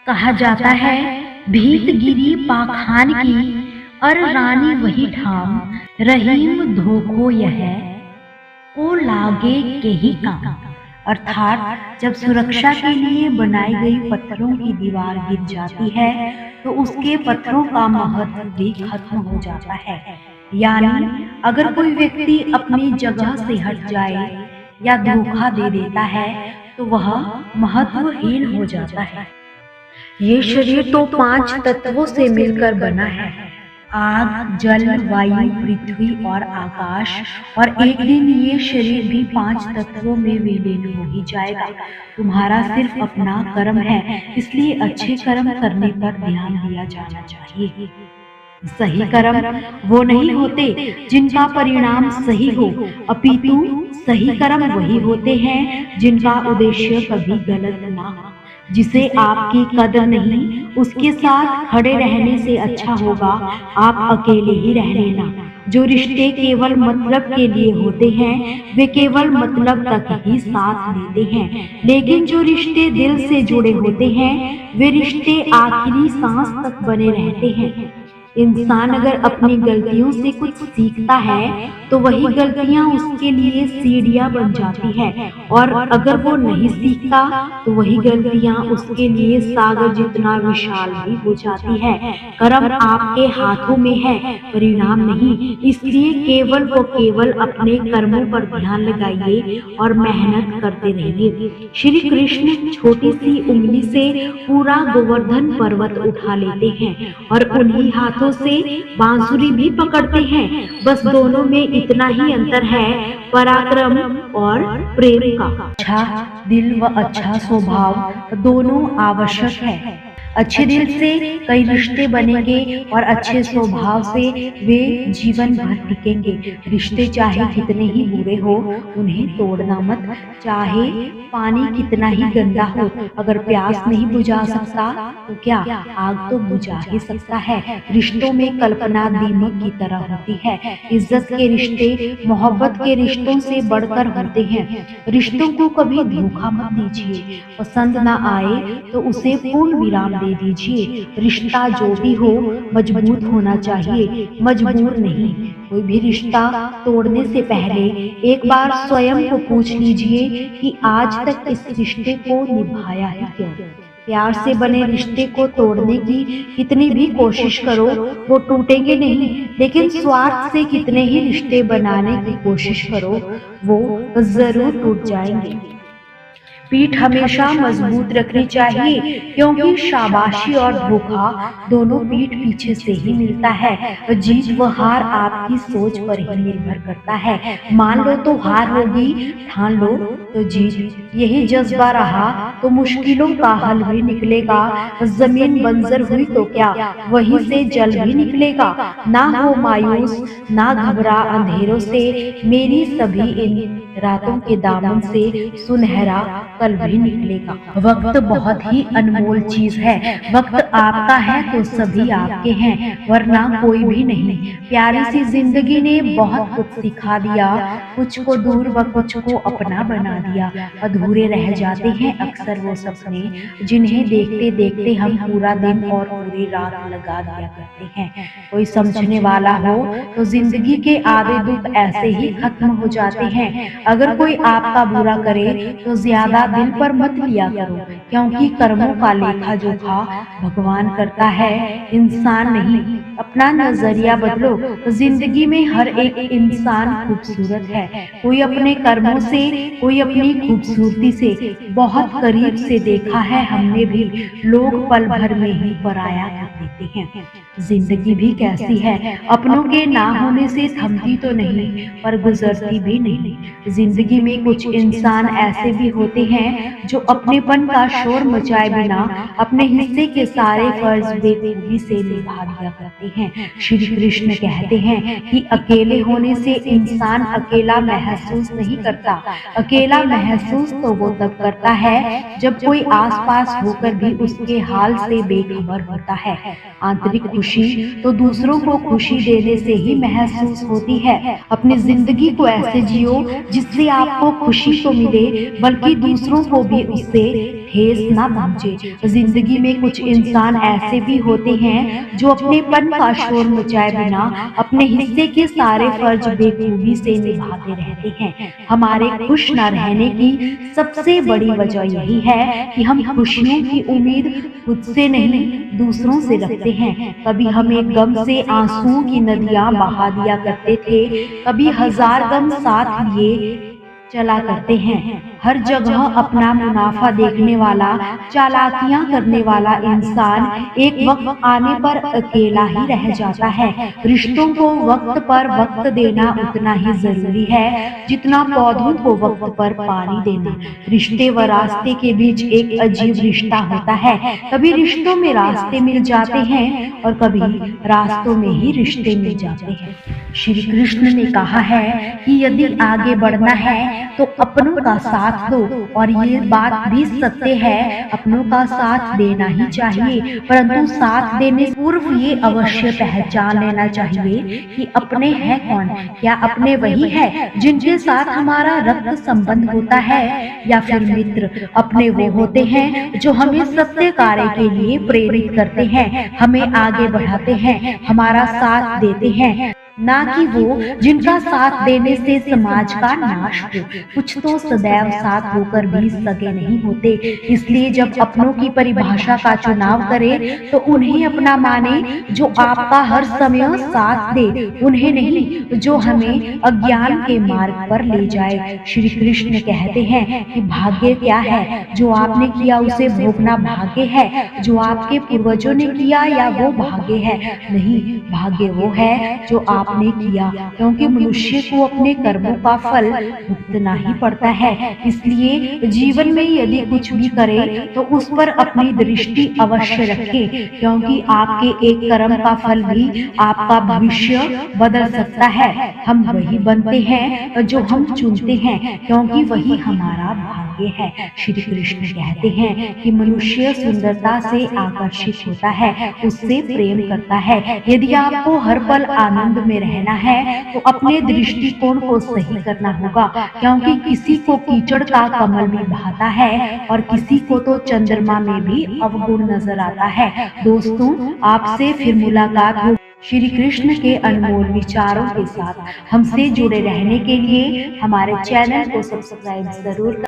कहा जाता है भीत गिरी पाखान की, और रानी वही ठाम, रहीम धोखो यह को लागे के ही काम। अर्थात जब सुरक्षा के लिए बनाई गई पत्थरों की दीवार गिर जाती है तो उसके पत्थरों का महत्व भी खत्म हो जाता है। यानी अगर कोई व्यक्ति अपनी जगह से हट जाए या धोखा दे देता है तो वह महत्वहीन हो जाता है। ये शरीर तो 5 तत्वों से मिलकर बना है, आग, जल, वायु, पृथ्वी और आकाश। और एक दिन ये शरीर भी 5 तत्वों में विलीन हो ही जाएगा। तुम्हारा सिर्फ अपना कर्म है, इसलिए अच्छे कर्म करने पर ध्यान दिया जाना चाहिए। सही कर्म वो नहीं होते जिनका परिणाम सही हो, अपितु सही कर्म वही होते हैं जिनका उद्देश्य कभी गलत ना हो। जिसे आपकी कदर नहीं, उसके साथ खड़े रहने से अच्छा होगा आप अकेले ही रह लेना। जो रिश्ते केवल मतलब के लिए होते हैं वे केवल मतलब तक ही साथ देते हैं, लेकिन जो रिश्ते दिल से जुड़े होते हैं वे रिश्ते आखिरी सांस तक बने रहते हैं। इंसान अगर अपनी गलतियों से कुछ सीखता है तो वही गलतियां उसके लिए सीढ़ियां बन जाती है, और अगर वो नहीं सीखता तो वही गलतियां उसके लिए सागर जितना विशाल भी हो जाती है। कर्म आपके हाथों में है, परिणाम नहीं। इसलिए केवल अपने कर्मों पर ध्यान लगाइए और मेहनत करते रहिए। श्री कृष्ण छोटी सी उंगली से पूरा गोवर्धन पर्वत उठा लेते हैं और उन्हीं हाथों से बांसुरी भी पकड़ते हैं। बस दोनों में इतना ही अंतर है, पराक्रम और प्रेम का। अच्छा दिल व अच्छा स्वभाव दोनों आवश्यक है। अच्छे दिल से कई रिश्ते बनेंगे और अच्छे स्वभाव से वे जीवन भर टिकेंगे। रिश्ते चाहे कितने ही बुरे हो उन्हें तोड़ना मत। चाहे पानी कितना ही गंदा हो, अगर प्यास नहीं बुझा सकता तो क्या आग तो बुझा ही सकता है। रिश्तों में कल्पना दीमक की तरह होती है। इज्जत के रिश्ते मोहब्बत के रिश्तों से बढ़कर होते हैं। रिश्तों को कभी धोखा मत दीजिए। पसंद ना आए तो उसे पूर्ण विराम दे दीजिए। रिश्ता जो भी हो मजबूत होना चाहिए, मजबूर नहीं। कोई भी रिश्ता तोड़ने से पहले एक बार स्वयं को पूछ लीजिए कि आज तक इस रिश्ते को निभाया है क्यों। प्यार से बने रिश्ते को तोड़ने की कितनी भी कोशिश करो वो टूटेंगे नहीं, लेकिन स्वार्थ से कितने ही रिश्ते बनाने की कोशिश करो वो जरूर टूट जाएंगे। पीठ हमेशा मजबूत रखनी चाहिए, क्योंकि शाबाशी और धोखा दोनों पीठ पीछे से ही मिलता है। जीत व हार आपकी सोच पर ही निर्भर करता है। मान लो तो हार होगी, ठान लो तो जीत। यही जज्बा रहा तो मुश्किलों का हल भी निकलेगा। जमीन बंजर हुई तो क्या वहीं से जल भी निकलेगा। ना हो मायूस, ना घबरा अंधेरों से, मेरी सभी इन रातों के दामन से सुनहरा कल भी निकलेगा। वक्त बहुत ही अनमोल चीज है। वक्त आपका है तो सभी आपके हैं, वरना कोई भी नहीं। प्यारी सी जिंदगी ने बहुत कुछ सिखा दिया, कुछ को दूर व कुछ को अपना बना दिया। अधूरे रह जाते हैं अक्सर वो सपने जिन्हें देखते देखते हम पूरा दिन और पूरी रात लगा दिया करते हैं। कोई समझने वाला हो तो जिंदगी के आधे दुख ऐसे ही खत्म हो जाते हैं। अगर कोई आपका बुरा करे तो ज्यादा दिल पर मत लिया करो, क्योंकि कर्मों का लेखा जोखा भगवान करता है, इंसान नहीं। अपना नजरिया बदलो। जिंदगी में हर एक इंसान खूबसूरत है। कोई अपने कर्मों से, कोई अपनी खूबसूरती से। बहुत करीब से देखा है हमने भी, लोग पल भर में ही पराया कर देते हैं। जिंदगी भी कैसी है, अपनों के ना होने से थमती तो नहीं पर गुजरती भी नहीं। जिंदगी में कुछ इंसान ऐसे भी होते हैं जो अपनेपन का शोर मचाए बिना अपने हिस्से के सारे फर्ज बेखूबी से निभा दिया करते हैं। श्री कृष्ण कहते हैं कि अकेले होने से इंसान अकेला महसूस नहीं करता। अकेला महसूस तो वो तब करता है जब कोई आसपास होकर भी उसके हाल से बेखबर होता है। आंतरिक खुशी तो दूसरों को खुशी देने से ही महसूस होती है। अपनी जिंदगी को ऐसे जियो जिस जिससे आपको खुशी तो मिले बल्कि दूसरों को भी उससे ठेस ना पहुंचे। जिंदगी में कुछ इंसान ऐसे भी होते हैं जो अपनेपन का शोर मचाए बिना अपने हिस्से के सारे फर्ज बेखूबी से निभाते रहते हैं। हमारे खुश न रहने की सबसे बड़ी वजह यही है कि हम खुशियों की उम्मीद खुद से नहीं दूसरों से रखते हैं। कभी हमें गम से आंसुओं की नदियां बहा दिया करते थे, कभी हजार गम साथ लिए चला करते हैं। हर जगह अपना मुनाफा देखने वाला, चालाकियां करने वाला इंसान एक वक्त आने पर अकेला ही रह जाता है। रिश्तों को वक्त पर वक्त देना उतना ही जरूरी है जितना पौधों को वक्त पर पानी देना। रिश्ते व रास्ते के बीच एक अजीब रिश्ता होता है। कभी रिश्तों में रास्ते मिल जाते हैं और कभी रास्तों में ही रिश्ते मिल जाते हैं। श्री कृष्ण ने कहा है कि यदि आगे बढ़ना है तो अपनों का साथ दो, और ये बात भी सत्य है, अपनों का साथ देना ही चाहिए, परंतु साथ देने से पूर्व ये अवश्य पहचान लेना चाहिए कि अपने हैं कौन। क्या अपने वही है जिनके साथ हमारा रक्त संबंध होता है, या फिर मित्र अपने वो होते हैं जो हमें सत्य कार्य के लिए प्रेरित करते हैं, हमें आगे बढ़ाते हैं, हमारा साथ देते हैं, ना कि वो जिनका साथ देने से समाज का नाश हो। कुछ तो सदैव साथ होकर भी सगे नहीं होते। इसलिए जब अपनों की परिभाषा का चुनाव करें तो उन्हें अपना माने जो आपका हर समय साथ दे, उन्हें नहीं जो हमें अज्ञान के मार्ग पर ले जाए। श्री कृष्ण कहते हैं कि भाग्य क्या है, जो आपने किया उसे भोगना भाग्य है, जो आपके पूर्वजों ने किया या वो भाग्य है। नहीं, भाग्य वो है जो आपने किया, क्योंकि मनुष्य को अपने कर्मों का फल भुगतना ही पड़ता है। इसलिए जीवन में यदि कुछ भी करें तो उस पर अपनी दृष्टि अवश्य रखें, क्योंकि आपके एक कर्म का फल भी आपका भविष्य बदल सकता है। हम वही बनते हैं जो हम चुनते हैं, क्योंकि वही हमारा भाग्य है। श्री कृष्ण कहते हैं कि मनुष्य सुंदरता से आकर्षित होता है, उससे प्रेम करता है। यदि आपको हर पल आनंद में रहना है तो अपने दृष्टिकोण को सही करना होगा, क्योंकि किसी को कीचड़ का कमल भी भाता है और किसी को तो चंद्रमा में भी अवगुण नजर आता है। दोस्तों, आपसे फिर मुलाकात होगी श्री कृष्ण के अनमोल विचारों के साथ। हमसे जुड़े रहने के लिए हमारे चैनल को सब्सक्राइब जरूर